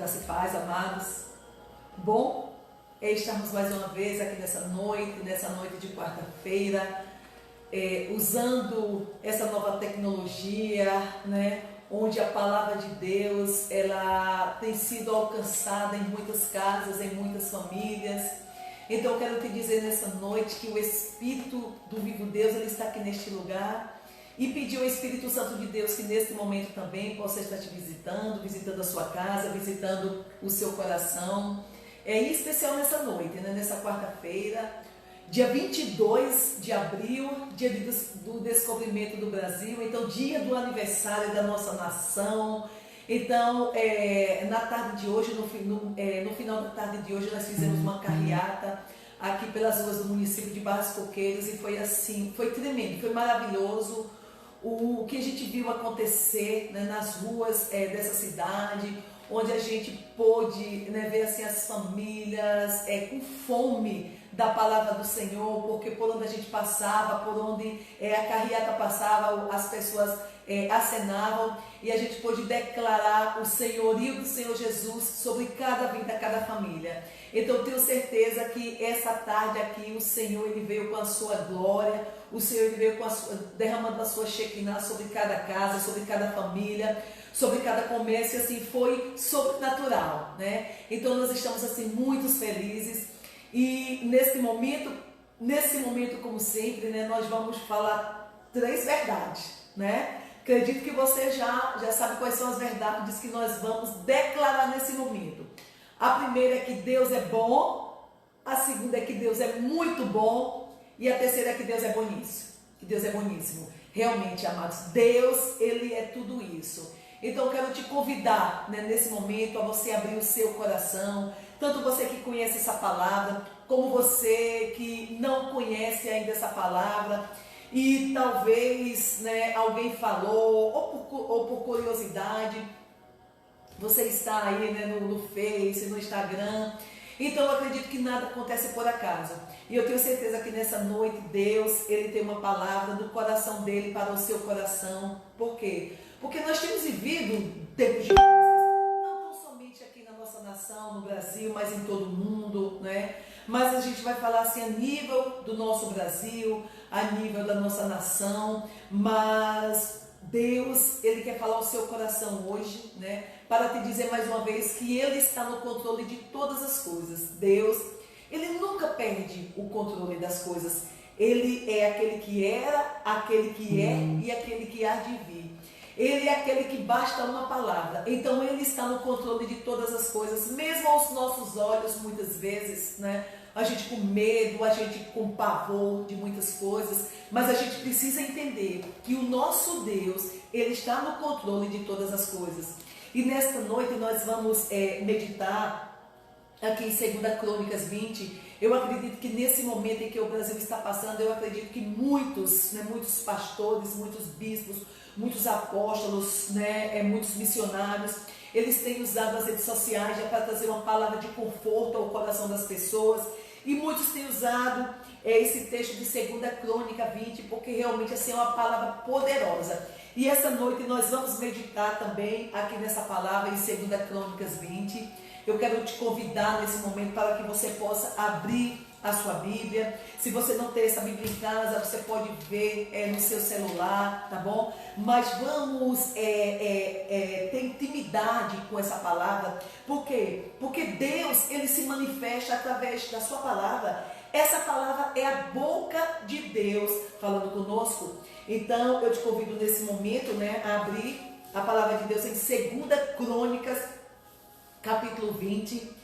Graça e paz, amados. Bom é estarmos mais uma vez aqui nessa noite de quarta-feira, usando essa nova tecnologia, né? Onde a palavra de Deus ela tem sido alcançada em muitas casas, em muitas famílias. Então eu quero te dizer nessa noite que o Espírito do vivo Deus ele está aqui neste lugar. E pedir ao Espírito Santo de Deus que neste momento também possa estar te visitando a sua casa, visitando o seu coração. Em especial nessa noite, né? Nessa quarta-feira, dia 22 de abril, dia do descobrimento do Brasil, então dia do aniversário da nossa nação. Então, na tarde de hoje, no final da tarde de hoje, nós fizemos uma carreata aqui pelas ruas do município de Barras Coqueiros e foi assim, foi tremendo, foi maravilhoso. O que a gente viu acontecer, né, nas ruas dessa cidade, onde a gente pôde, né, ver assim, as famílias com fome da palavra do Senhor, porque por onde a gente passava, por onde a carreata passava, as pessoas acenavam e a gente pôde declarar o senhorio do Senhor Jesus sobre cada vida, cada família. Então eu tenho certeza que essa tarde aqui o Senhor ele veio com a sua glória, o Senhor ele veio com derramando a sua Shekinah sobre cada casa, sobre cada família, sobre cada comércio, e assim foi sobrenatural, né? Então nós estamos assim muito felizes e nesse momento como sempre, né, nós vamos falar 3 verdades, né? Acredito que você já sabe quais são as verdades que nós vamos declarar nesse momento. A primeira é que Deus é bom, a segunda é que Deus é muito bom e a terceira é que Deus é boníssimo. Que Deus é boníssimo. Realmente, amados, Deus, Ele é tudo isso. Então eu quero te convidar, né, nesse momento a você abrir o seu coração, tanto você que conhece essa palavra, como você que não conhece ainda essa palavra e talvez, né, alguém falou ou por curiosidade, você está aí, né, no Face, no Instagram. Então eu acredito que nada acontece por acaso. E eu tenho certeza que nessa noite Deus, Ele tem uma palavra do coração dEle para o seu coração. Por quê? Porque nós temos vivido tempos difíceis, não tão somente aqui na nossa nação, no Brasil, mas em todo o mundo, né? Mas a gente vai falar assim a nível do nosso Brasil, a nível da nossa nação, mas Deus, Ele quer falar o seu coração hoje, né? Para te dizer mais uma vez que Ele está no controle de todas as coisas. Deus, Ele nunca perde o controle das coisas. Ele é aquele que era, aquele que é e aquele que há de vir. Ele é aquele que basta uma palavra. Então Ele está no controle de todas as coisas, mesmo aos nossos olhos, muitas vezes, né? A gente com medo, a gente com pavor de muitas coisas, mas a gente precisa entender que o nosso Deus, Ele está no controle de todas as coisas. E nesta noite nós vamos meditar aqui em 2 Crônicas 20. Eu acredito que nesse momento em que o Brasil está passando, eu acredito que muitos pastores, muitos bispos, muitos apóstolos, né, muitos missionários, eles têm usado as redes sociais já para trazer uma palavra de conforto ao coração das pessoas. E muitos têm usado esse texto de 2 Crônica 20, porque realmente assim, é uma palavra poderosa. E essa noite nós vamos meditar também aqui nessa palavra em 2 Crônicas 20. Eu quero te convidar nesse momento para que você possa abrir a sua Bíblia. Se você não tem essa Bíblia em casa, você pode ver no seu celular, tá bom? Mas vamos ter intimidade com essa palavra. Por quê? Porque Deus, Ele se manifesta através da sua palavra. Essa palavra é a boca de Deus falando conosco. Então eu te convido nesse momento, né, a abrir a palavra de Deus em 2 Crônicas capítulo 20.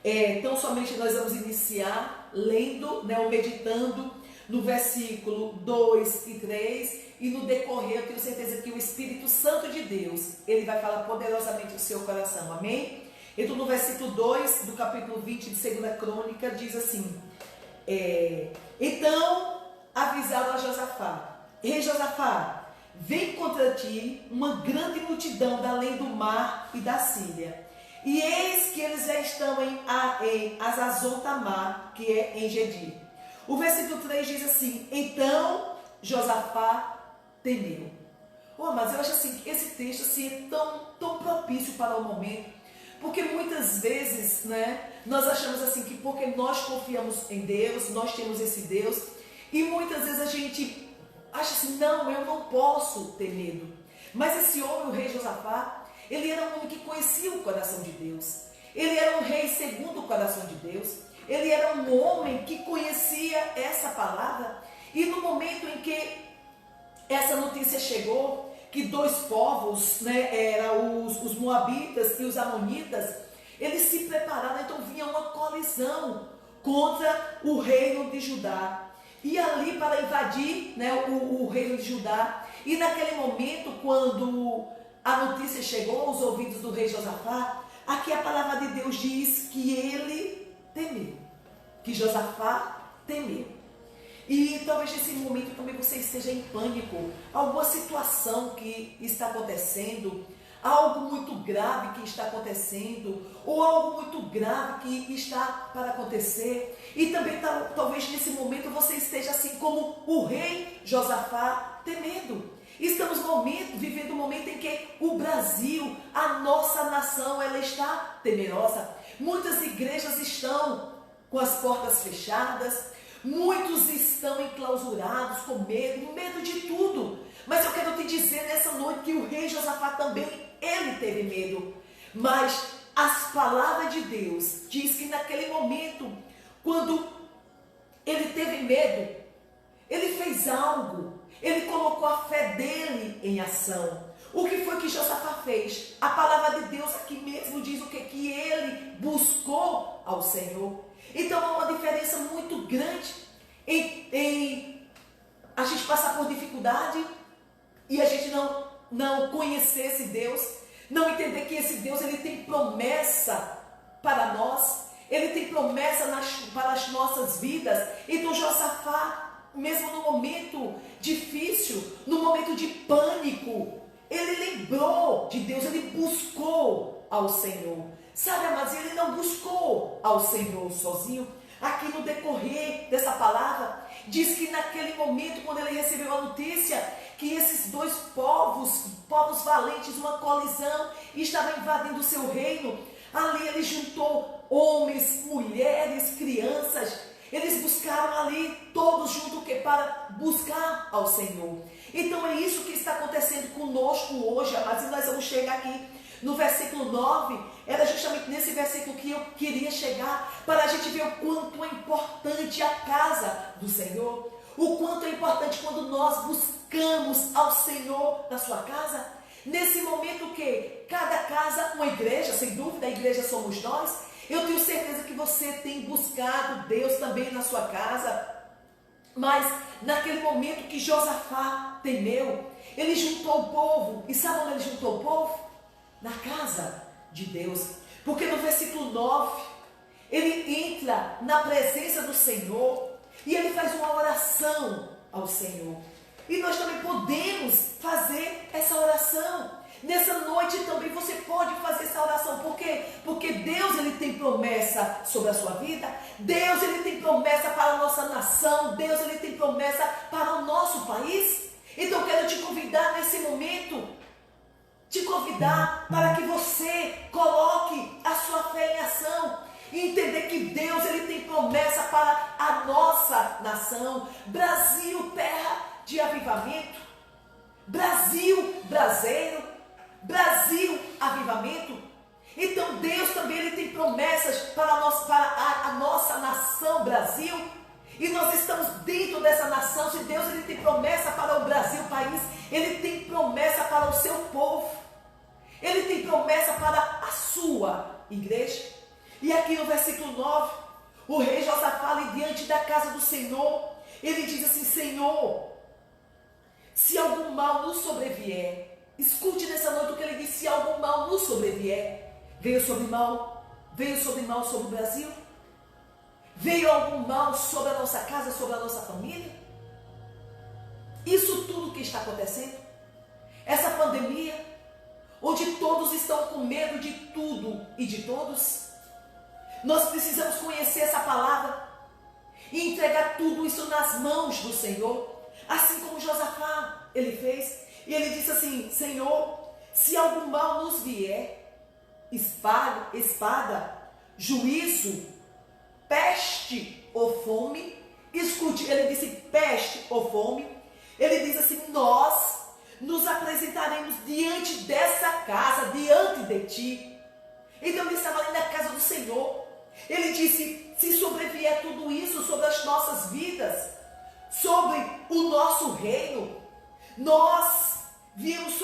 Então somente nós vamos iniciar lendo, né, ou meditando no versículo 2 e 3, e no decorrer eu tenho certeza que o Espírito Santo de Deus, ele vai falar poderosamente o seu coração, amém? Então no versículo 2 do capítulo 20 de 2 Crônica diz assim: então avisaram a Josafá: ei Josafá, vem contra ti uma grande multidão da além do mar e da Síria. E eis que eles já estão em Hazazon Tamar, que é em Gedi. O versículo 3 diz assim: então Josafá temeu. Mas eu acho assim, que esse texto assim, é tão propício para o momento, Porque muitas vezes, né, nós achamos assim que porque nós confiamos em Deus, nós temos esse Deus, e muitas vezes a gente acha assim, não, eu não posso ter medo. Mas esse homem, o rei Josafá, ele era um homem que conhecia o coração de Deus. Ele era um rei segundo o coração de Deus. Ele era um homem que conhecia essa palavra. E no momento em que essa notícia chegou, que dois povos, né, eram os moabitas e os amonitas, eles se prepararam, então vinha uma colisão contra o reino de Judá. E ali para invadir, né, o reino de Judá. E naquele momento, quando a notícia chegou aos ouvidos do rei Josafá, aqui a palavra de Deus diz que ele temeu, que Josafá temeu. E talvez nesse momento também você esteja em pânico, alguma situação que está acontecendo, algo muito grave que está acontecendo, ou algo muito grave que está para acontecer. E também talvez nesse momento você esteja assim como o rei Josafá, temendo. Estamos vivendo um momento em que o Brasil, a nossa nação, ela está temerosa. Muitas igrejas estão com as portas fechadas, muitos estão enclausurados com medo de tudo. Mas eu quero te dizer nessa noite que o rei Josafá também, ele teve medo. Mas as palavras de Deus diz que naquele momento, quando ele teve medo, ele fez algo. Ele colocou a fé dele em ação. O que foi que Josafá fez? A palavra de Deus aqui mesmo diz o que? Que ele buscou ao Senhor. Então há uma diferença muito grande em a gente passar por dificuldade e a gente não conhecer esse Deus, não entender que esse Deus ele tem promessa para nós, ele tem promessa para as nossas vidas. Então Josafá, mesmo no momento difícil, no momento de pânico, ele lembrou de Deus, ele buscou ao Senhor. Sabe, amados, ele não buscou ao Senhor sozinho. Aqui no decorrer dessa palavra, diz que naquele momento, quando ele recebeu a notícia que esses dois povos valentes, uma colisão, estavam invadindo o seu reino, ali ele juntou homens, mulheres, crianças. Eles buscaram ali todos juntos para buscar ao Senhor. Então é isso que está acontecendo conosco hoje, amados. E nós vamos chegar aqui no versículo 9. Era justamente nesse versículo que eu queria chegar, para a gente ver o quanto é importante a casa do Senhor. O quanto é importante quando nós buscamos ao Senhor na sua casa. Nesse momento que cada casa, uma igreja, sem dúvida a igreja somos nós. Eu tenho certeza que você tem buscado Deus também na sua casa. Mas naquele momento que Josafá temeu, ele juntou o povo. E sabe onde ele juntou o povo? Na casa de Deus. Porque no versículo 9, ele entra na presença do Senhor e ele faz uma oração ao Senhor. E nós também podemos fazer essa oração. Nessa noite também você pode fazer essa oração. Por quê? Porque Deus ele tem promessa sobre a sua vida. Deus ele tem promessa para a nossa nação. Deus ele tem promessa para o nosso país. Então eu quero te convidar nesse momento, te convidar para que você coloque a sua fé em ação. E entender que Deus ele tem promessa para a nossa nação. Brasil, terra de avivamento. Brasil, braseiro. Brasil, avivamento. Então Deus também ele tem promessas para a nossa nação Brasil. E nós estamos dentro dessa nação. Se Deus ele tem promessa para o Brasil, país, ele tem promessa para o seu povo. Ele tem promessa para a sua igreja. E aqui no versículo 9, o rei Josafá ali diante da casa do Senhor, ele diz assim: Senhor, se algum mal nos sobrevier, escute nessa noite o que ele diz: se algum mal nos sobrevier, veio sobre mal sobre o Brasil? Veio algum mal sobre a nossa casa, sobre a nossa família? Isso tudo que está acontecendo, essa pandemia, onde todos estão com medo de tudo e de todos, nós precisamos conhecer essa palavra e entregar tudo isso nas mãos do Senhor, assim como Josafá ele fez. E ele disse assim: Senhor, se algum mal nos vier, espada, juízo, peste ou fome. Escute, ele disse peste ou fome. Ele diz assim: nós nos apresentaremos diante dessa casa, diante de ti. Então ele estava ali na casa do Senhor. Ele disse: se sobrevier tudo isso sobre as nossas vidas, sobre o nosso reino, nós viemos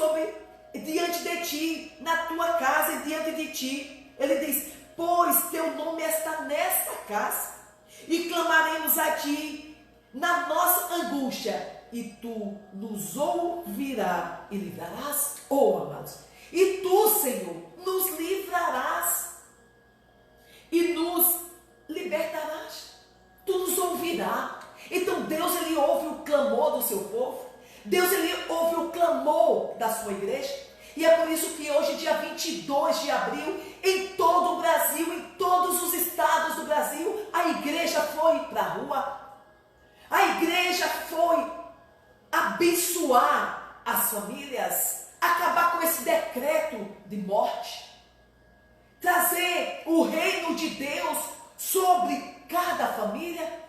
diante de ti, na tua casa e diante de ti. Ele diz: pois teu nome está nesta casa, e clamaremos a ti na nossa angústia, e tu nos ouvirás e livrarás, amados. E tu, Senhor, nos livrarás e nos libertarás. Tu nos ouvirás. Então Deus, ele ouve o clamor do seu povo. Deus, ele ouve o clamor da sua igreja. E é por isso que hoje, dia 22 de abril, em todo o Brasil, em todos os estados do Brasil, a igreja foi para a rua. A igreja foi abençoar as famílias, acabar com esse decreto de morte, trazer o reino de Deus sobre cada família.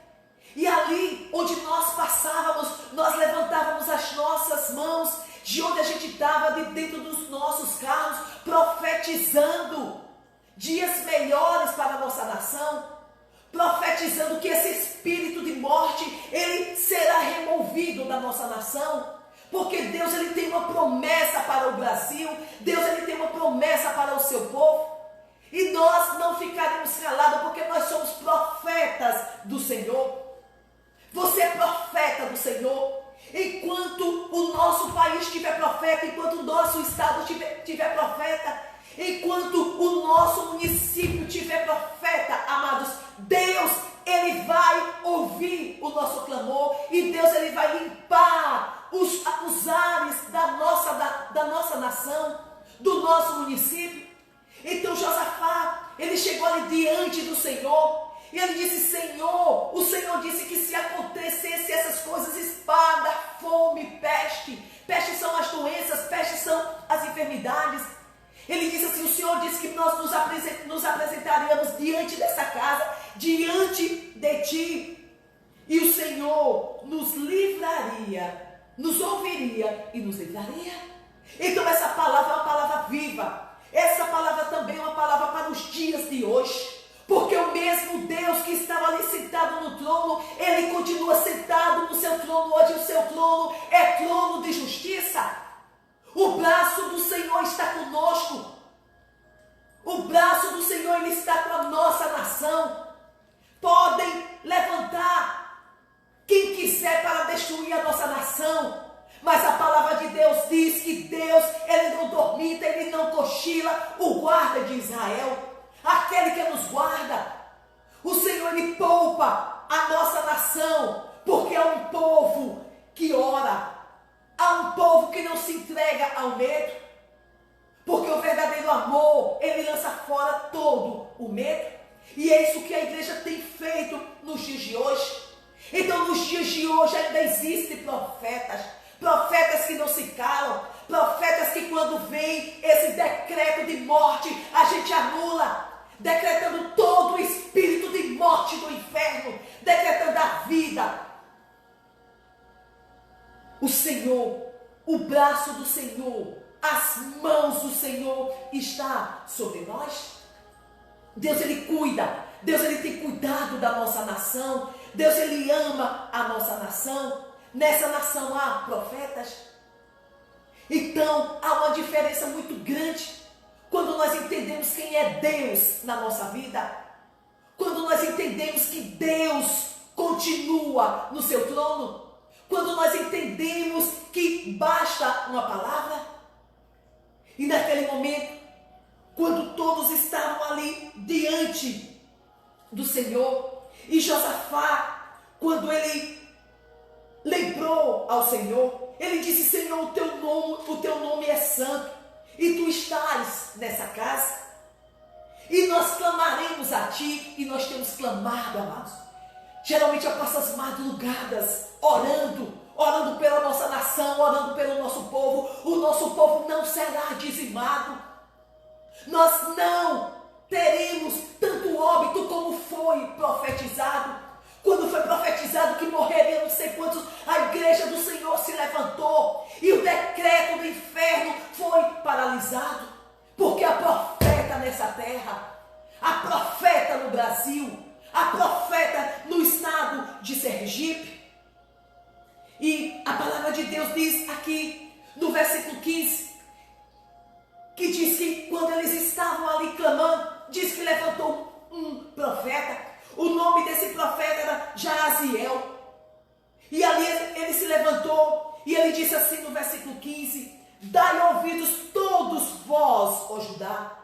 E ali onde nós passávamos, nós levantávamos as nossas mãos, de onde a gente estava, de dentro dos nossos carros, profetizando dias melhores para a nossa nação, profetizando que esse espírito de morte, ele será removido da nossa nação, porque Deus, ele tem uma promessa para o Brasil, Deus, ele tem uma promessa para o seu povo, e nós não ficaremos calados, porque nós somos profetas do Senhor. Você é profeta do Senhor. Enquanto o nosso país tiver profeta, enquanto o nosso estado tiver profeta, enquanto o nosso município tiver profeta, amados, Deus, ele vai ouvir o nosso clamor, e Deus, ele vai limpar os ares da nossa nação, do nosso município. Então Josafá, ele chegou ali diante do Senhor, e ele disse: Senhor, o Senhor disse que se acontecesse essas coisas, espada, fome, peste são as doenças, peste são as enfermidades. Ele disse assim: o Senhor disse que nós nos apresentaríamos diante dessa casa, diante de ti, e o Senhor nos livraria, nos ouviria e nos livraria. Então essa palavra é uma palavra viva, essa palavra também é uma palavra para os dias de hoje. Porque o mesmo Deus que estava ali sentado no trono, ele continua sentado no seu trono. Hoje o seu trono é trono de justiça. O braço do Senhor está conosco. O braço do Senhor, ele está com a nossa nação. Podem levantar quem quiser para destruir a nossa nação, mas a palavra de Deus diz que Deus, ele não dormita, ele não cochila, o guarda de Israel, aquele que nos guarda. O Senhor, ele poupa a nossa nação, porque é um povo que ora, há um povo que não se entrega ao medo, porque o verdadeiro amor, ele lança fora todo o medo, e é isso que a igreja tem feito nos dias de hoje. Então nos dias de hoje ainda existem profetas que não se calam, profetas que quando vem esse decreto de morte, a gente anula, decretando todo o espírito de morte do inferno, decretando a vida. O Senhor, o braço do Senhor, as mãos do Senhor está sobre nós. Deus, ele cuida, Deus, ele tem cuidado da nossa nação, Deus, ele ama a nossa nação. Nessa nação há profetas. Então há uma diferença muito grande quando nós entendemos quem é Deus na nossa vida, quando nós entendemos que Deus continua no seu trono, quando nós entendemos que basta uma palavra. E naquele momento, quando todos estavam ali diante do Senhor, e Josafá, quando ele lembrou ao Senhor, ele disse: Senhor, o teu nome é santo, e tu estás nessa casa, e nós clamaremos a ti. E nós temos clamado, amados, geralmente após as madrugadas, orando pela nossa nação, orando pelo nosso povo. O nosso povo não será dizimado, Nós não teremos tanto óbito como foi profetizado. Quando foi profetizado que morreriam não sei quantos, a igreja do Senhor se levantou e o decreto do inferno foi paralisado. Porque a profeta nessa terra, a profeta no Brasil, a profeta no estado de Sergipe. E a palavra de Deus diz aqui no versículo 15, que diz que quando eles estavam ali clamando, diz que levantou um profeta. O nome desse profeta era Jaaziel. E ali ele se levantou e ele disse assim no versículo 15: dai ouvidos todos vós, ó Judá.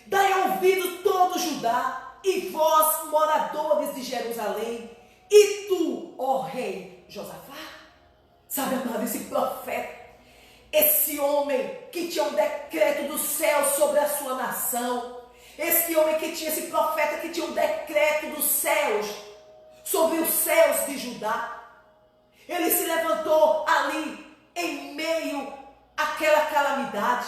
Dai ouvidos todo Judá, e vós, moradores de Jerusalém, e tu, ó rei Josafá. Sabe, amado, esse profeta, esse homem que tinha um decreto do céu sobre a sua nação, esse homem que tinha, esse profeta que tinha um decreto dos céus sobre os céus de Judá, ele se levantou ali em meio àquela calamidade.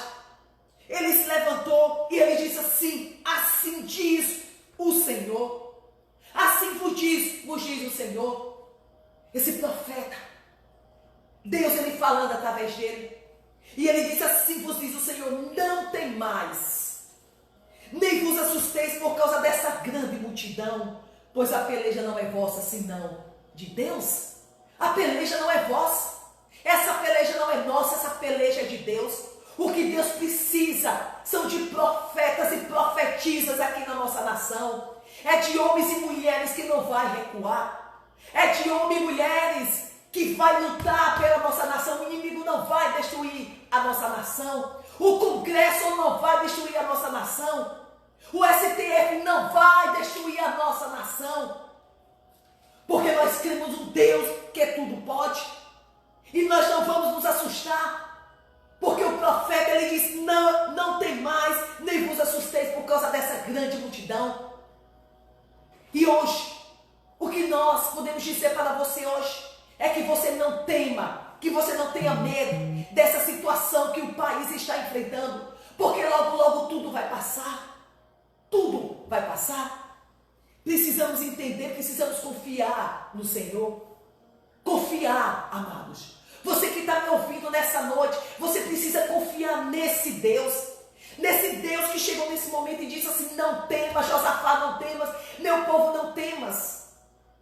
Ele se levantou e ele disse assim: assim diz o Senhor, assim vos diz o Senhor. Esse profeta, Deus ele falando através dele, e ele disse: assim vos diz o Senhor, não temais, nem vos assusteis por causa dessa grande multidão, pois a peleja não é vossa, senão de Deus. A peleja não é vossa, essa peleja não é nossa, essa peleja é de Deus. O que Deus precisa são de profetas e profetisas aqui na nossa nação. É de homens e mulheres que não vai recuar. É de homens e mulheres que vai lutar pela nossa nação. O inimigo não vai destruir a nossa nação. O Congresso não vai destruir a nossa nação. O STF não vai destruir a nossa nação. Porque nós cremos um Deus que tudo pode. E nós não vamos nos assustar. Porque o profeta ele diz: não tem mais, nem vos assusteis por causa dessa grande multidão. E hoje, o que nós podemos dizer para você hoje é que você não tema, que você não tenha medo dessa situação que o país está enfrentando, porque logo, logo tudo vai passar. Tudo vai passar. Precisamos entender, precisamos confiar no Senhor. Confiar, amados. Você que está me ouvindo nessa noite, você precisa confiar nesse Deus. Nesse Deus que chegou nesse momento e disse assim: não temas, Josafá, não temas, meu povo, não temas.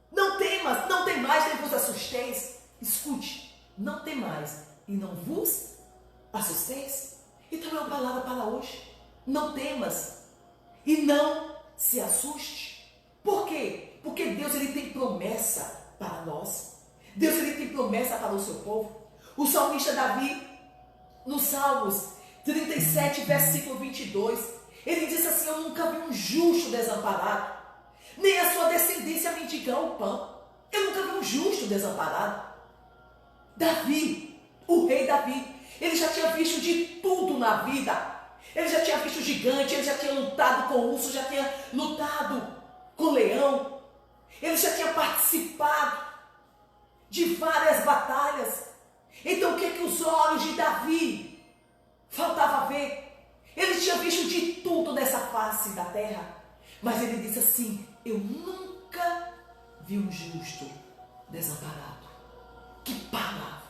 Não temas, não temais, nem vos assusteis. Escute, não temais e não vos assusteis. Então é uma palavra para hoje. Não temas e não se assuste. Por quê? Porque Deus ele tem promessa para nós. Deus ele tem promessa para o seu povo. O salmista Davi, no Salmos 37, versículo 22, ele disse assim: eu nunca vi um justo desamparado, nem a sua descendência mendigar o pão. Eu nunca vi um justo desamparado. Davi, o rei Davi, ele já tinha visto de tudo na vida. Ele já tinha visto gigante, ele já tinha lutado com urso, já tinha lutado com leão. Ele já tinha participado de várias batalhas. Então o que os olhos de Davi faltava ver? Ele tinha visto de tudo nessa face da terra, mas ele disse assim: eu nunca vi um justo desamparado. Que palavra!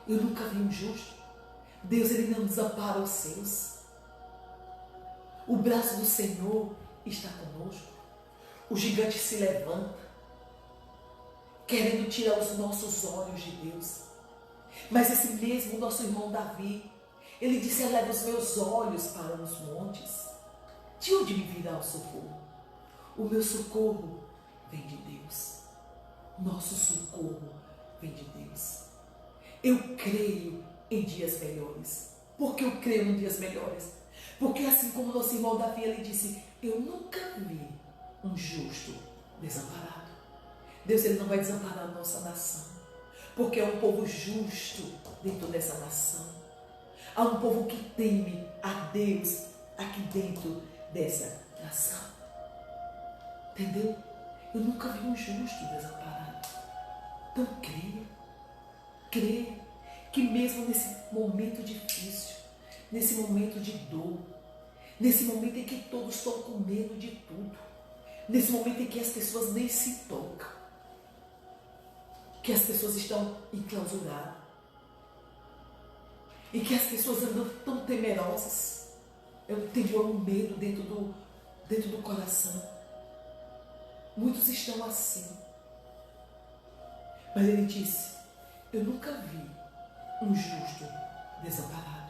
Eu nunca vi um justo. Deus ele não desampara os seus. O braço do Senhor está conosco. O gigante se levanta, querendo tirar os nossos olhos de Deus. Mas esse mesmo nosso irmão Davi, ele disse: eleva os meus olhos para os montes. De onde me virá o socorro? O meu socorro vem de Deus. Nosso socorro vem de Deus. Eu creio em dias melhores. Por que eu creio em dias melhores? Porque assim como nosso irmão Davi, ele disse: eu nunca vi um justo desamparado. Deus ele não vai desamparar a nossa nação, porque é um povo justo dentro dessa nação. Há um povo que teme a Deus aqui dentro dessa nação. Entendeu? Eu nunca vi um justo desamparado. Então creia que mesmo nesse momento difícil, nesse momento de dor, Nesse momento em que todos estão com medo de tudo. Nesse momento em que as pessoas nem se tocam. Que as pessoas estão enclausuradas. E que as pessoas andam tão temerosas. Eu tenho um medo dentro do coração. Muitos estão assim. Mas ele disse, eu nunca vi um justo desamparado.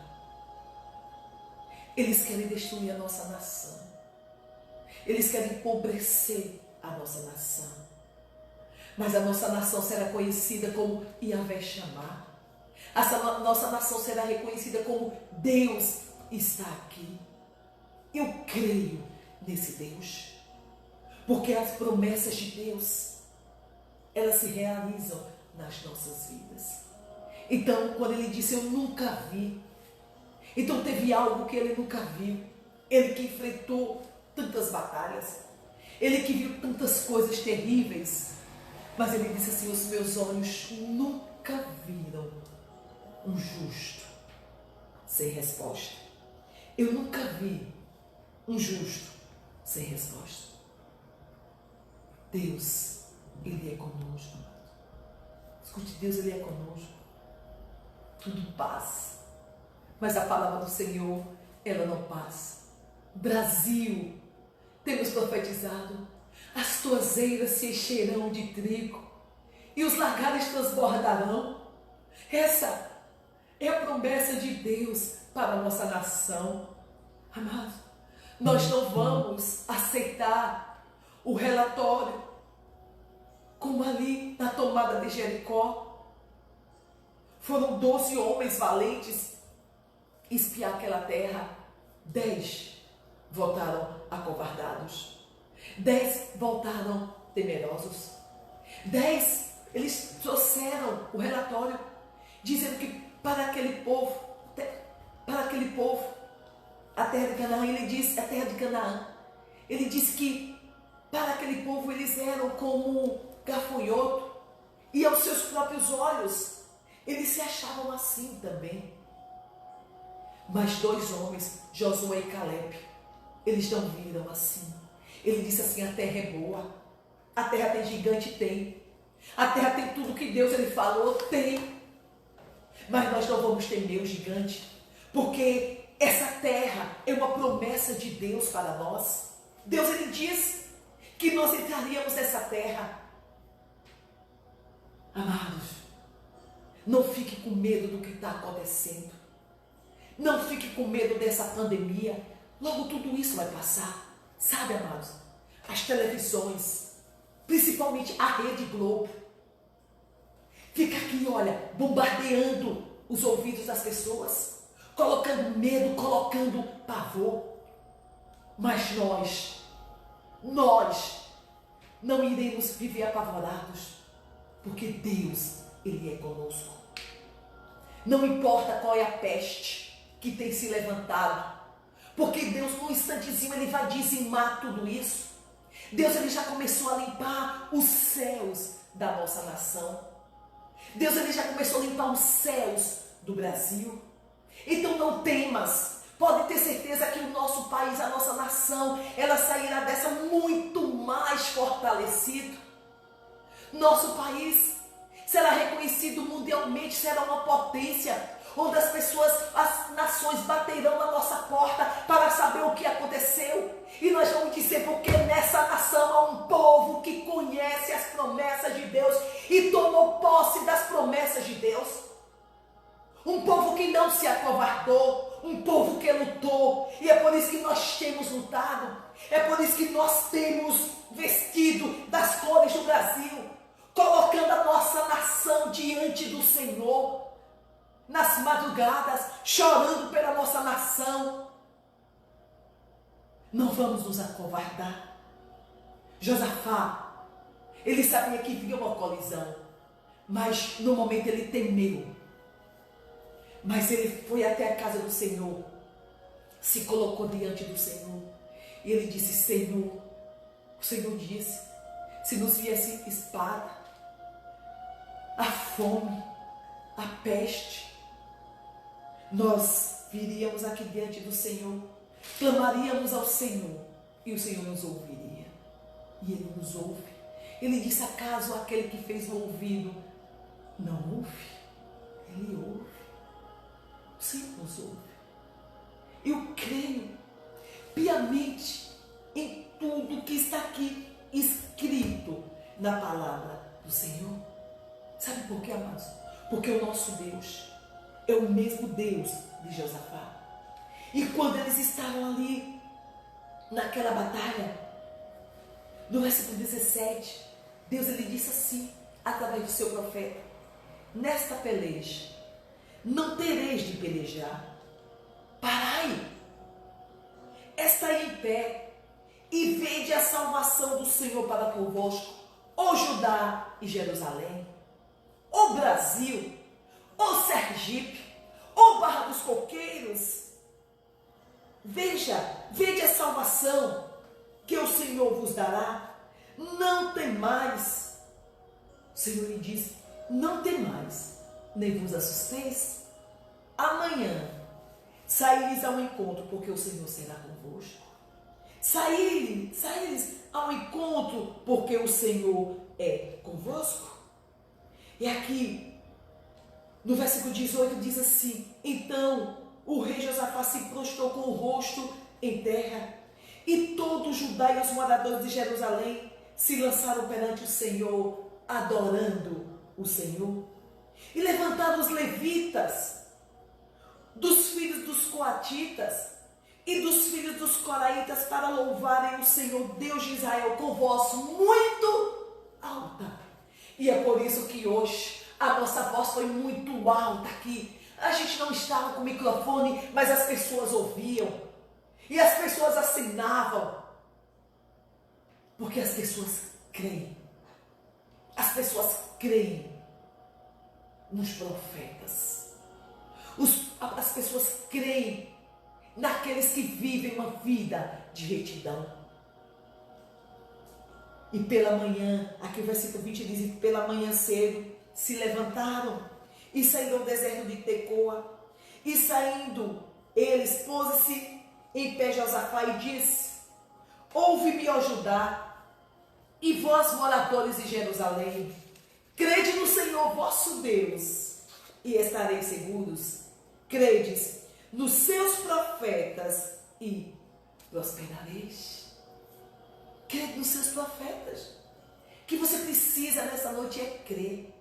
Eles querem destruir a nossa nação. Eles querem empobrecer a nossa nação. Mas a nossa nação será conhecida como Yahvé Shammah. A nossa nação será reconhecida como Deus está aqui. Eu creio nesse Deus. Porque as promessas de Deus, elas se realizam nas nossas vidas. Então, quando ele disse, eu nunca vi. Então teve algo que ele nunca viu. Ele que enfrentou tantas batalhas. Ele que viu tantas coisas terríveis. Mas ele disse assim, os meus olhos nunca viram um justo sem resposta. Eu nunca vi um justo sem resposta. Deus, Ele é conosco. Escute, Deus, Ele é conosco. Tudo passa. Mas a palavra do Senhor, ela não passa. Brasil, temos profetizado, as tuas eiras se encherão de trigo e os lagares transbordarão. Essa é a promessa de Deus para a nossa nação. Amado, nós não vamos aceitar o relatório como ali na tomada de Jericó. Foram 12 homens valentes espiar aquela terra. 10 voltaram acovardados. 10 voltaram temerosos. 10, eles trouxeram o relatório dizendo que para aquele povo, a terra de Canaã, ele disse, a terra de Canaã, ele disse que para aquele povo eles eram como gafanhoto, e aos seus próprios olhos eles se achavam assim também. Mas 2 homens, Josué e Caleb, eles não viram assim. Ele disse assim, a terra é boa, a terra tem gigante, tem. A terra tem tudo que Deus ele falou, tem. Mas nós não vamos temer o gigante, porque essa terra é uma promessa de Deus para nós. Deus ele diz que nós entraríamos nessa terra. Amados, não fique com medo do que está acontecendo. Não fique com medo dessa pandemia. Logo tudo isso vai passar. Sabe, amados, as televisões, principalmente a Rede Globo, fica aqui, olha, bombardeando os ouvidos das pessoas, colocando medo, colocando pavor. Mas nós não iremos viver apavorados, porque Deus, Ele é conosco. Não importa qual é a peste que tem se levantado, porque Deus, num instantezinho, Ele vai dizimar tudo isso. Deus, Ele já começou a limpar os céus da nossa nação. Deus, Ele já começou a limpar os céus do Brasil. Então não temas. Pode ter certeza que o nosso país, a nossa nação, ela sairá dessa muito mais fortalecido. Nosso país será reconhecido mundialmente, será uma potência, onde as pessoas, as nações baterão na nossa porta para saber o que aconteceu. E nós vamos dizer, porque nessa nação há um povo que conhece as promessas de Deus e tomou posse das promessas de Deus. Um povo que não se acovardou, um povo que lutou. E é por isso que nós temos lutado, é por isso que nós temos vestido das cores do Brasil, colocando a nossa nação diante do Senhor. Nas madrugadas, chorando pela nossa nação. Não vamos nos acovardar. Josafá, ele sabia que vinha uma colisão, mas no momento ele temeu. Mas ele foi até a casa do Senhor, se colocou diante do Senhor, e ele disse, Senhor, o Senhor disse, se nos viesse espada, a fome, a peste, nós viríamos aqui diante do Senhor, clamaríamos ao Senhor e o Senhor nos ouviria. E Ele nos ouve. Ele disse: acaso aquele que fez o ouvido não ouve? Ele ouve. O Senhor nos ouve. Eu creio piamente em tudo que está aqui escrito na palavra do Senhor. Sabe por quê, amados? Porque o nosso Deus é o mesmo Deus de Josafá. E quando eles estavam ali, naquela batalha, no versículo 17, Deus ele disse assim, através do seu profeta: nesta peleja, não tereis de pelejar. Parai, estai em pé, e vede a salvação do Senhor para convosco, ó Judá e Jerusalém, ó Brasil, ó Sergipe, ó Barra dos Coqueiros. Vede a salvação que o Senhor vos dará. Não temais. O Senhor lhe diz: não temais, nem vos assusteis. Amanhã saireis ao encontro, porque o Senhor será convosco. Saireis ao encontro, porque o Senhor é convosco. E aqui, no versículo 18, diz assim: então o rei Josafá se prostrou com o rosto em terra, e todo Judá e os moradores de Jerusalém se lançaram perante o Senhor, adorando o Senhor. E levantaram os levitas, dos filhos dos coatitas e dos filhos dos coraitas, para louvarem o Senhor, Deus de Israel, com voz muito alta. E é por isso que hoje a nossa voz foi muito alta aqui. A gente não estava com microfone, mas as pessoas ouviam. E as pessoas assinavam. Porque as pessoas creem. As pessoas creem nos profetas. As pessoas creem naqueles que vivem uma vida de retidão. E pela manhã, aqui o versículo 20 diz: e pela manhã cedo se levantaram e saíram do deserto de Tecoa. E saindo eles, pôs-se em pé Josafá e disse: ouve-me, ó Judá, e vós, moradores de Jerusalém, crede no Senhor vosso Deus, e estareis seguros. Credes nos seus profetas e prosperareis. Crede nos seus profetas. O que você precisa nessa noite é crer.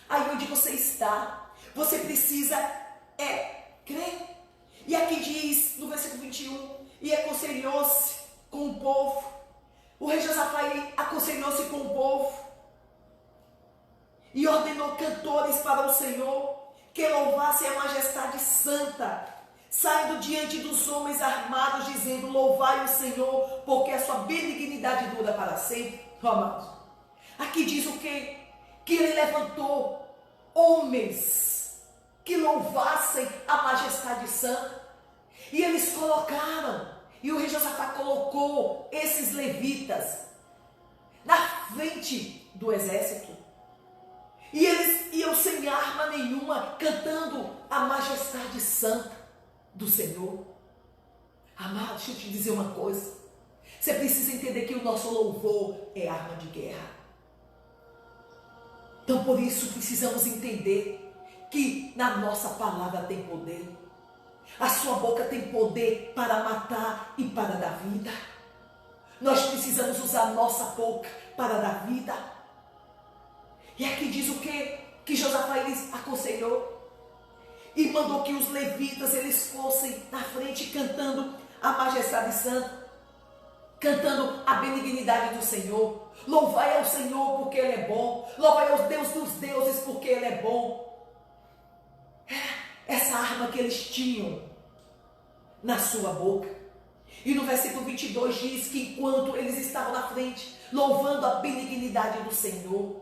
Aí onde você está, você precisa crer. E aqui diz, no versículo 21, e aconselhou-se com o povo. O rei Josafá aconselhou-se com o povo e ordenou cantores para o Senhor, que louvassem a majestade santa, saindo diante dos homens armados, dizendo: louvai o Senhor, porque a sua benignidade dura para sempre. Amados, aqui diz o quê? Que ele levantou homens que louvassem a majestade santa. E eles colocaram, e o rei Josafá colocou esses levitas na frente do exército. E eles iam sem arma nenhuma, cantando a majestade santa do Senhor. Amado, deixa eu te dizer uma coisa. Você precisa entender que o nosso louvor é arma de guerra. Então, por isso, precisamos entender que na nossa palavra tem poder. A sua boca tem poder para matar e para dar vida. Nós precisamos usar a nossa boca para dar vida. E aqui diz o quê? Que Josafá lhes aconselhou e mandou que os levitas eles fossem na frente cantando a majestade santa, cantando a benignidade do Senhor. Louvai ao Senhor porque Ele é bom. Louvai ao Deus dos deuses porque Ele é bom. Essa arma que eles tinham na sua boca. E no versículo 22 diz que enquanto eles estavam na frente, louvando a benignidade do Senhor.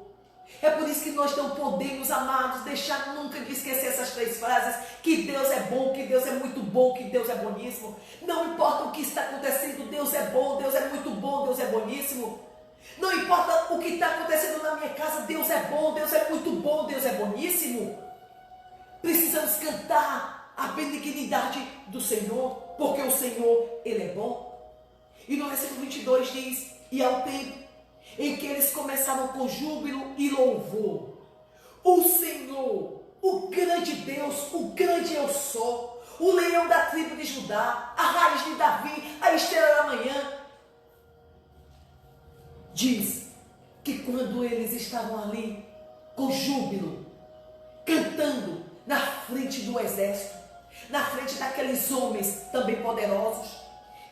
É por isso que nós não podemos, amados, deixar nunca de esquecer essas três frases: que Deus é bom, que Deus é muito bom, que Deus é boníssimo. Não importa o que está acontecendo, Deus é bom, Deus é muito bom, Deus é boníssimo. Não importa o que está acontecendo na minha casa, Deus é bom, Deus é muito bom, Deus é boníssimo. Precisamos cantar a benignidade do Senhor, porque o Senhor, Ele é bom. bom. E no versículo 22 diz: e ao tempo em que eles começaram com júbilo e louvor, o Senhor, o grande Deus, o grande eu sou, o leão da tribo de Judá, a raiz de Davi, a estrela da manhã, diz que quando eles estavam ali com júbilo, cantando na frente do exército, na frente daqueles homens também poderosos,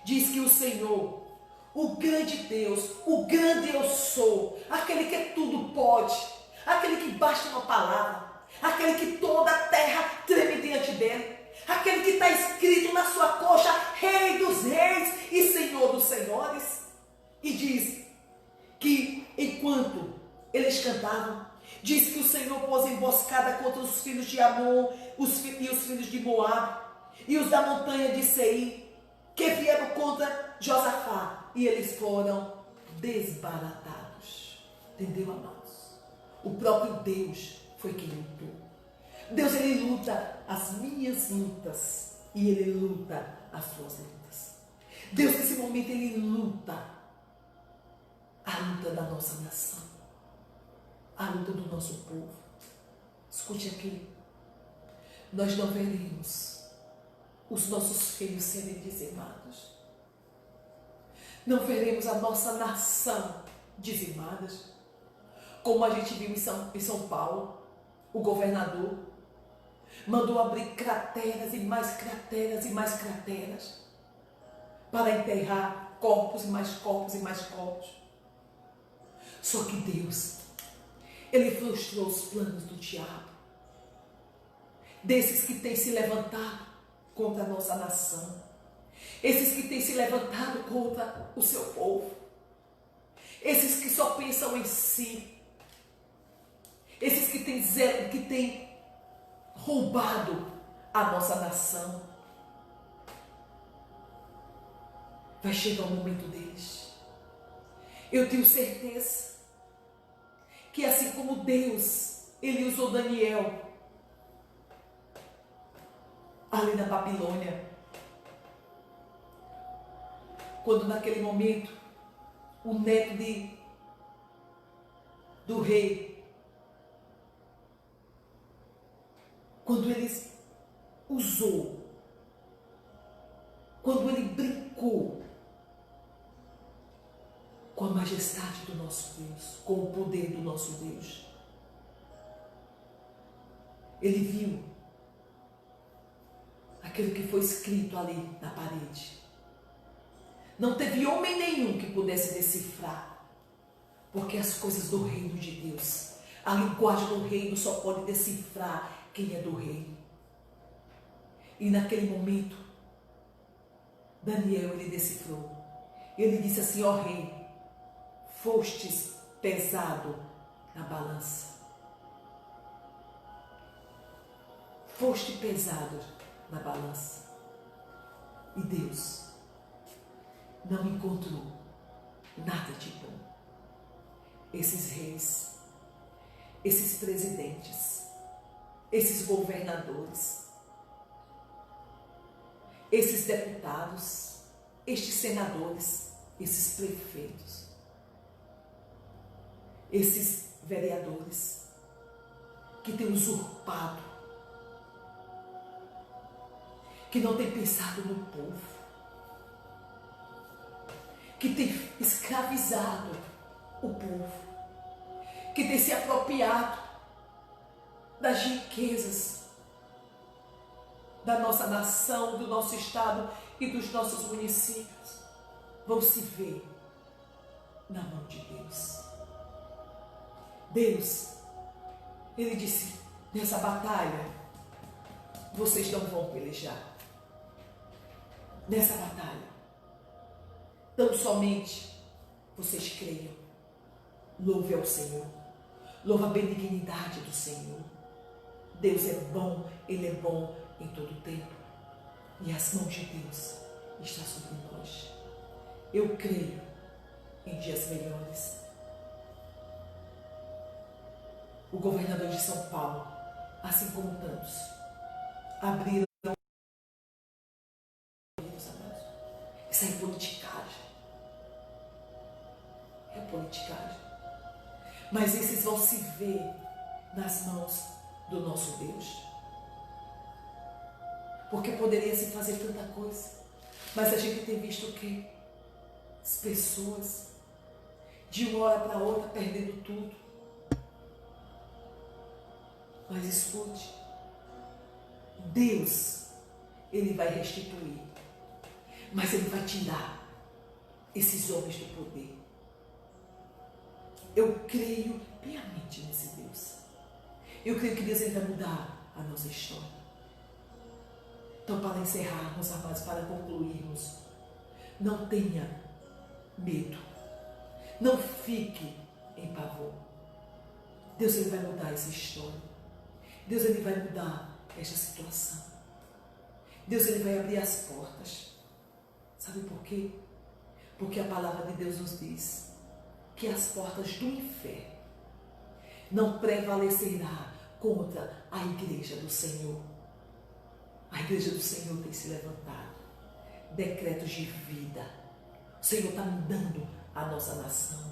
diz que o Senhor, o grande Deus, o grande eu sou, aquele que tudo pode, aquele que basta uma palavra, aquele que toda a terra treme diante dele, aquele que está escrito na sua coxa, Rei dos reis e Senhor dos senhores, e diz que enquanto eles cantavam, diz que o Senhor pôs emboscada contra os filhos de Amon e os filhos de Moabe e os da montanha de Seir, que vieram contra Josafá, e eles foram desbaratados. Entendeu, amados? O próprio Deus foi quem lutou. Deus, ele luta as minhas lutas e ele luta as suas lutas. Deus, nesse momento, ele luta a luta da nossa nação, a luta do nosso povo. Escute aqui, nós não veremos os nossos filhos serem dizimados, não veremos a nossa nação dizimada, como a gente viu em São Paulo. O governador mandou abrir crateras e mais crateras e mais crateras para enterrar corpos e mais corpos e mais corpos. Só que Deus, ele frustrou os planos do diabo, desses que têm se levantado contra a nossa nação, esses que têm se levantado contra o seu povo, esses que só pensam em si, esses que têm roubado a nossa nação. Vai chegar o momento deles. Eu tenho certeza que assim como Deus, ele usou Daniel ali na Babilônia, quando naquele momento o neto do rei, quando ele usou, quando ele brincou com a majestade do nosso Deus, com o poder do nosso Deus, ele viu aquilo que foi escrito ali na parede. Não teve homem nenhum que pudesse decifrar, porque as coisas do reino de Deus, a linguagem do reino só pode decifrar quem é do reino. E naquele momento, Daniel, ele decifrou. Ele disse assim: ó rei, fostes pesado na balança. Foste pesado na balança. E Deus não encontrou nada de bom. Esses reis, esses presidentes, esses governadores, esses deputados, estes senadores, esses prefeitos, esses vereadores que têm usurpado, que não têm pensado no povo, que têm escravizado o povo, que têm se apropriado das riquezas da nossa nação, do nosso estado e dos nossos municípios, vão se ver na mão de Deus. Deus, ele disse: nessa batalha vocês não vão pelejar. Nessa batalha, tão somente vocês creiam. Louve ao Senhor, louve a benignidade do Senhor. Deus é bom, ele é bom em todo o tempo, e as mãos de Deus estão sobre nós. Eu creio em dias melhores. O governador de São Paulo, assim como tantos, abriram Essa é politicagem. É politicagem. Mas esses vão se ver nas mãos do nosso Deus. Porque poderia se fazer tanta coisa. Mas a gente tem visto o quê? As pessoas, de uma hora para outra, perdendo tudo. Mas escute, Deus, Ele vai restituir. Mas Ele vai tirar esses homens do poder. Eu creio piamente nesse Deus. Eu creio que Deus vai mudar a nossa história. Então, para encerrarmos, amados, para concluirmos, não tenha medo. Não fique em pavor. Deus, Ele vai mudar essa história. Deus, Ele vai mudar esta situação. Deus, Ele vai abrir as portas. Sabe por quê? Porque a palavra de Deus nos diz que as portas do inferno não prevalecerá contra a igreja do Senhor. A igreja do Senhor tem se levantado. Decretos de vida. O Senhor está mudando a nossa nação.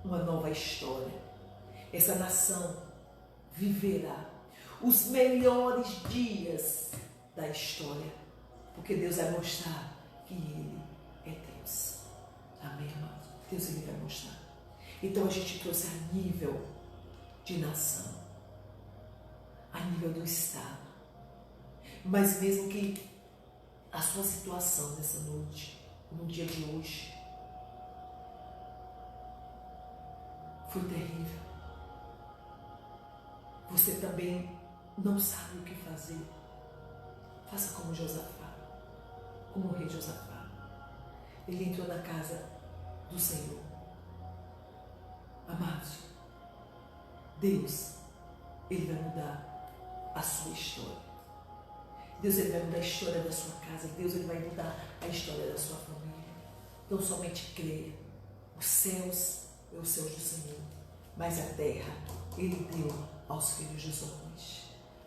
Uma nova história. Essa nação viverá os melhores dias da história. Porque Deus vai mostrar que Ele é Deus. Amém, irmão? Deus, Ele vai mostrar. Então a gente trouxe a nível de nação. A nível do Estado. Mas mesmo que a sua situação nessa noite, no dia de hoje, foi terrível. Você também não sabe o que fazer. Faça como Josafá, como o rei Josafá. Ele entrou na casa do Senhor. Amados, Deus, Ele vai mudar a sua história. Deus, Ele vai mudar a história da sua casa. Deus, Ele vai mudar a história da sua família. Não somente creia. Os céus é os céus do Senhor, mas a terra Ele deu aos filhos dos homens.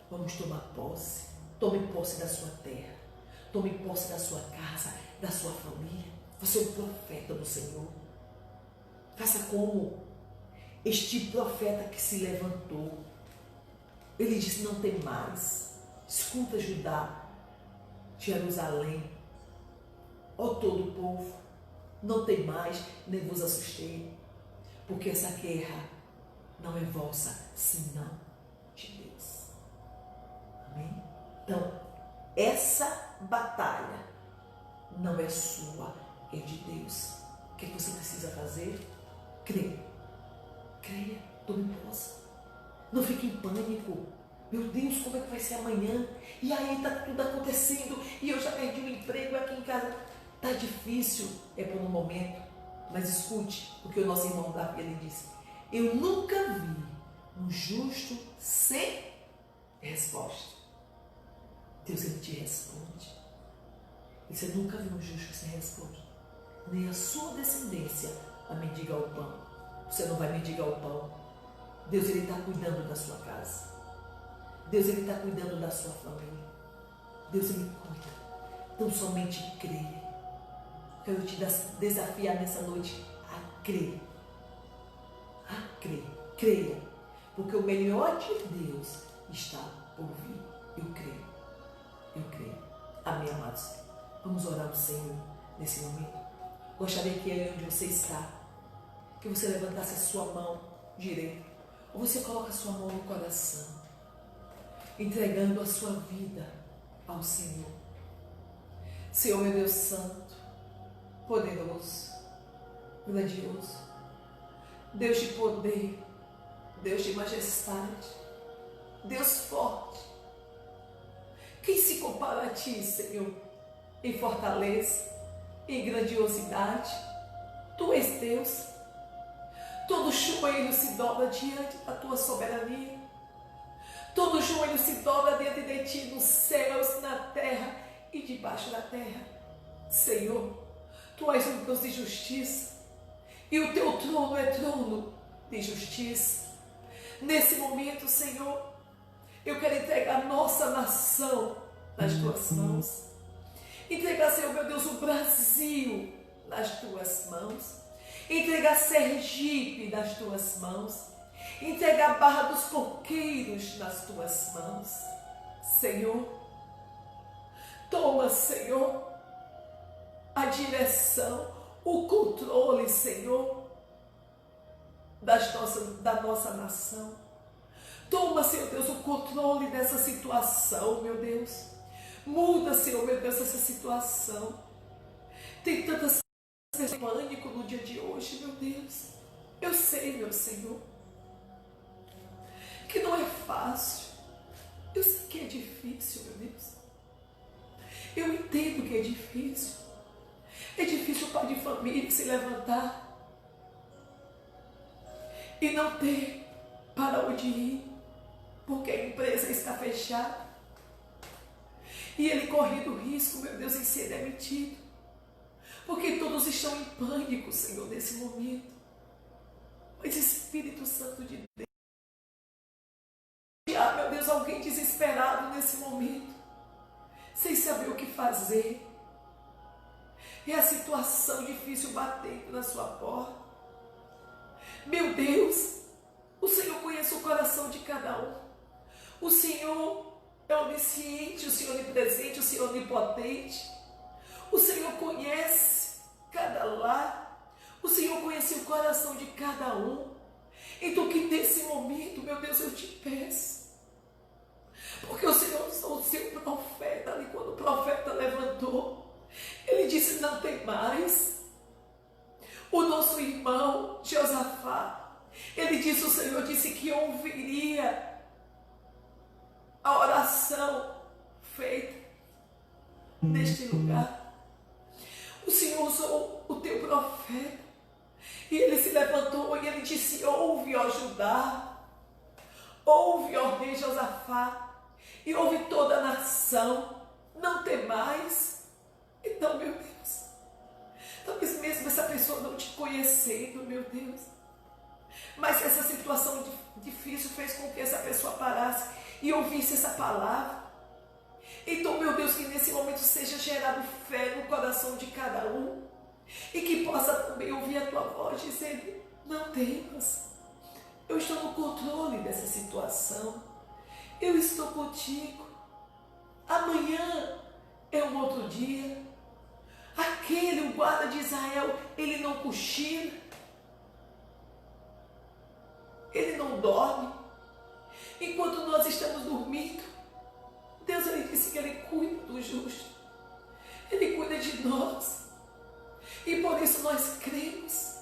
Vamos tomar posse. Tome posse da sua terra. Tome posse da sua casa, da sua família. Você é um profeta do Senhor. Faça como este profeta que se levantou. Ele disse: não tem mais. Escuta, Judá, Jerusalém, ó todo o povo, não tem mais, nem vos assustei, porque essa guerra não é vossa, senão de Deus. Amém? Então, essa batalha não é sua, é de Deus. O que você precisa fazer? Creia. Creia, tome posse. Não fique em pânico. Meu Deus, como é que vai ser amanhã? E aí está tudo acontecendo e eu já perdi o emprego aqui em casa. Está difícil, é por um momento. Mas escute o que o nosso irmão Davi ele disse. Eu nunca vi um justo sem resposta. Deus, Ele te responde. E você nunca viu um justo sem resposta. Nem a sua descendência a mendigar o pão. Você não vai mendigar o pão. Deus, Ele está cuidando da sua casa. Deus, Ele está cuidando da sua família. Deus, Ele cuida. Então somente creia. Quero te desafiar nessa noite a crer. A crer. Creia. Porque o melhor de Deus está por vir. Eu creio. Eu creio. Amém, amados? Vamos orar ao Senhor nesse momento. Gostaria que aí onde você está, que você levantasse a sua mão direita. Ou você coloca a sua mão no coração, entregando a sua vida ao Senhor. Senhor, meu Deus Santo, poderoso, grandioso, Deus de poder, Deus de majestade, Deus forte. Quem se compara a Ti, Senhor, em fortaleza, em grandiosidade? Tu és Deus. Todo joelho se dobra diante da Tua soberania. Todo joelho se dobra diante de Ti nos céus, na terra e debaixo da terra. Senhor, Tu és um Deus de justiça e o Teu trono é trono de justiça. Nesse momento, Senhor, eu quero entregar a nossa nação nas Tuas mãos. Entregar, Senhor, meu Deus, o Brasil nas tuas mãos. Entregar Sergipe nas tuas mãos. Entregar a Barra dos Coqueiros nas tuas mãos. Senhor, toma, Senhor, a direção, o controle, Senhor, da nossa nação. Toma, Senhor Deus, o controle dessa situação, meu Deus. Muda, Senhor, meu Deus, essa situação. Tem tantas pessoas em pânico no dia de hoje, meu Deus. Eu sei, meu Senhor, que não é fácil. Eu sei que é difícil, meu Deus. Eu entendo que é difícil. É difícil o pai de família se levantar e não ter para onde ir, porque a empresa está fechada. E ele correndo risco, meu Deus, em ser demitido. Porque todos estão em pânico, Senhor, nesse momento. Mas Espírito Santo de Deus, meu Deus, alguém desesperado nesse momento, sem saber o que fazer. É a situação difícil batendo na sua porta. Meu Deus, o Senhor conhece o coração de cada um. O Senhor é onisciente, o Senhor é onipresente, o Senhor é onipotente. O Senhor conhece cada lar. O Senhor conhece o coração de cada um. Então que nesse momento, meu Deus, eu te peço. Porque o Senhor usou o seu profeta ali, quando o profeta levantou, ele disse: não tem mais. O nosso irmão Josafá, ele disse, o Senhor disse que ouviria a oração feita neste lugar. O Senhor usou o teu profeta e ele se levantou e ele disse: ouve, ó Judá, ouve, ó rei Josafá, e ouve toda a nação, não tem mais. Então, meu Deus, talvez mesmo essa pessoa não te conhecendo, meu Deus, mas essa situação difícil fez com que essa pessoa parasse e ouvisse essa palavra. Então, meu Deus, que nesse momento seja gerado fé no coração de cada um e que possa também ouvir a tua voz dizendo: não temas, eu estou no controle dessa situação, eu estou contigo. Amanhã é um outro dia. Aquele, o guarda de Israel, ele não cochila, ele não dorme. Enquanto nós estamos dormindo, Deus, ele disse que ele cuida do justo, ele cuida de nós. E por isso nós cremos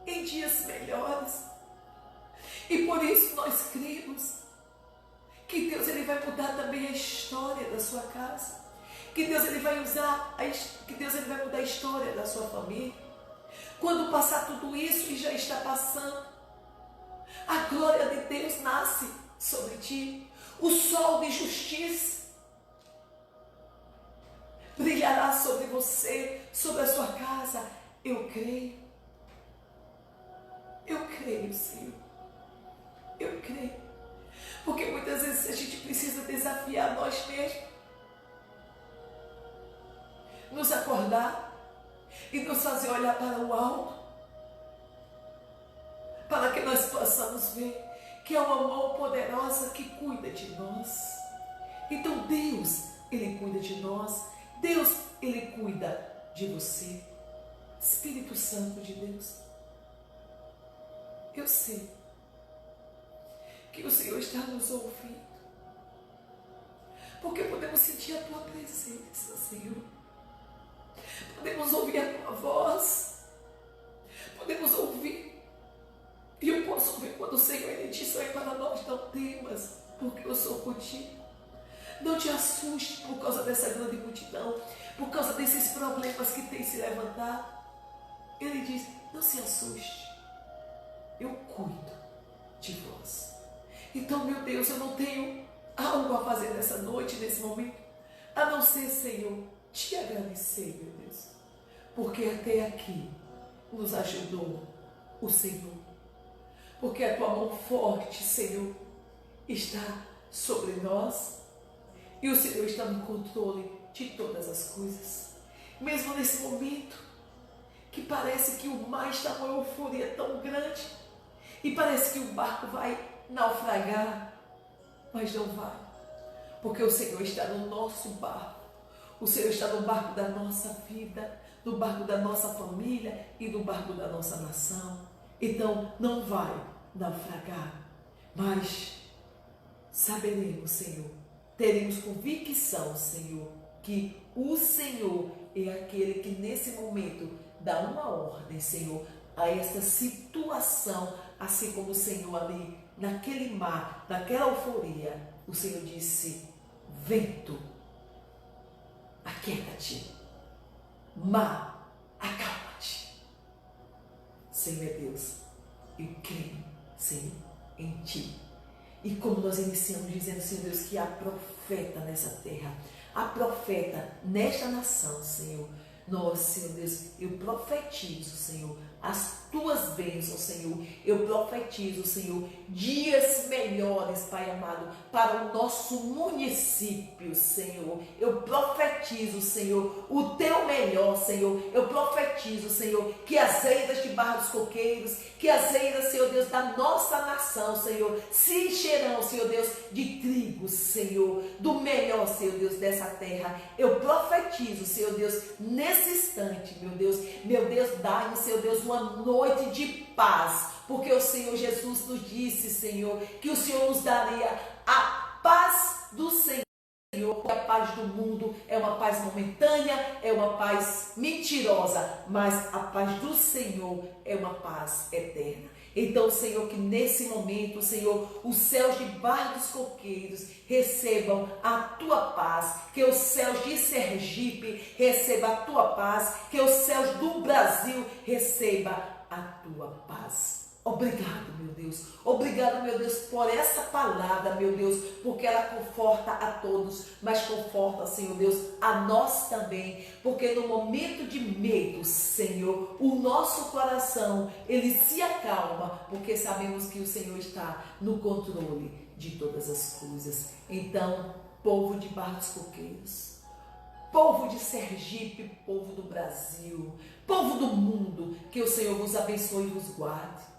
em dias melhores. E por isso nós cremos que Deus, ele vai mudar também a história da sua casa. Que Deus, ele vai que Deus, ele vai mudar a história da sua família. Quando passar tudo isso e já está passando, a glória de Deus nasce sobre ti. O sol de justiça brilhará sobre você, sobre a sua casa. Eu creio. Eu creio, Senhor. Eu creio. Porque muitas vezes a gente precisa desafiar nós mesmos. Nos acordar e nos fazer olhar para o alto, para que nós possamos ver que é uma mão poderosa que cuida de nós. Então Deus, ele cuida de nós. Deus, ele cuida de você. Espírito Santo de Deus, eu sei que o Senhor está nos ouvindo, porque podemos sentir a tua presença, Senhor. Podemos ouvir a tua voz. Podemos ouvir. E eu posso ouvir quando o Senhor, ele diz: olha para nós, não temas, porque eu sou contigo. Não te assuste por causa dessa grande multidão, por causa desses problemas que tem se levantado. Ele diz: não se assuste, eu cuido de vós. Então, meu Deus, eu não tenho algo a fazer nessa noite, nesse momento, a não ser, Senhor, te agradecer, meu Deus, porque até aqui nos ajudou o Senhor, porque a tua mão forte, Senhor, está sobre nós e o Senhor está no controle de todas as coisas. mesmo nesse momento, que parece que o mar está com uma euforia tão grande e parece que o barco vai naufragar, mas não vai, porque o Senhor está no nosso barco, o Senhor está no barco da nossa vida, no barco da nossa família e no barco da nossa nação. Então não vai naufragar, mas saberemos, Senhor, teremos convicção, Senhor, que o Senhor é aquele que nesse momento dá uma ordem, Senhor, a essa situação, assim como o Senhor ali, naquele mar, naquela euforia, o Senhor disse: vento, aquieta-te, mar, acalma-te. Senhor é Deus, eu creio, Senhor, em Ti. E como nós iniciamos dizendo, Senhor Deus, que há profeta nessa terra, há profeta nesta nação, Senhor. Nós, Senhor Deus, eu profetizo, Senhor, as Tuas bênçãos, Senhor. Eu profetizo, Senhor, dias melhores, Pai amado, para o nosso município, Senhor. Eu profetizo, Senhor, o Teu melhor, Senhor. Eu profetizo, Senhor, que as eiras de Barra dos Coqueiros, que as eiras, Senhor Deus, da nossa nação, Senhor, se encherão, Senhor Deus, de trigo, Senhor, do melhor, Senhor Deus, dessa terra. Eu profetizo, Senhor Deus, nesse instante, meu Deus, dá-nos, Senhor Deus, uma noite de paz, porque o Senhor Jesus nos disse, Senhor, que o Senhor nos daria a paz do Senhor. Porque a paz do mundo é uma paz momentânea, é uma paz mentirosa, mas a paz do Senhor é uma paz eterna. Então, Senhor, que nesse momento, Senhor, os céus de Barra dos Coqueiros recebam a Tua paz, que os céus de Sergipe recebam a Tua paz, que os céus do Brasil recebam a Tua paz. Obrigado, meu Deus. Obrigado, meu Deus, por essa palavra, meu Deus, porque ela conforta a todos, mas conforta, Senhor Deus, a nós também, porque no momento de medo, Senhor, o nosso coração, ele se acalma, porque sabemos que o Senhor está no controle de todas as coisas. Então, povo de Barra dos Coqueiros, povo de Sergipe, povo do Brasil, povo do mundo, que o Senhor vos abençoe e vos guarde.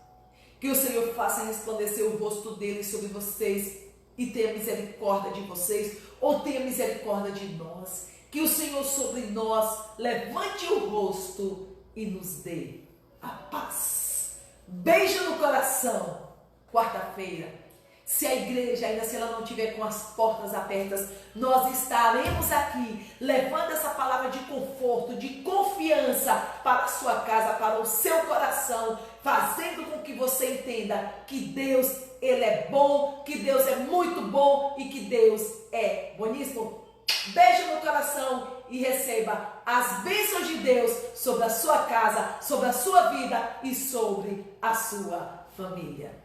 Que o Senhor faça resplandecer o rosto dele sobre vocês e tenha misericórdia de vocês, ou tenha misericórdia de nós. Que o Senhor sobre nós levante o rosto e nos dê a paz. Beijo no coração. Quarta-feira, se a igreja, ainda se ela não estiver com as portas abertas, nós estaremos aqui levando essa palavra de conforto, de confiança para a sua casa, para o seu coração, fazendo com que você entenda que Deus, Ele é bom, que Deus é muito bom e que Deus é boníssimo. Beijo no coração e receba as bênçãos de Deus sobre a sua casa, sobre a sua vida e sobre a sua família.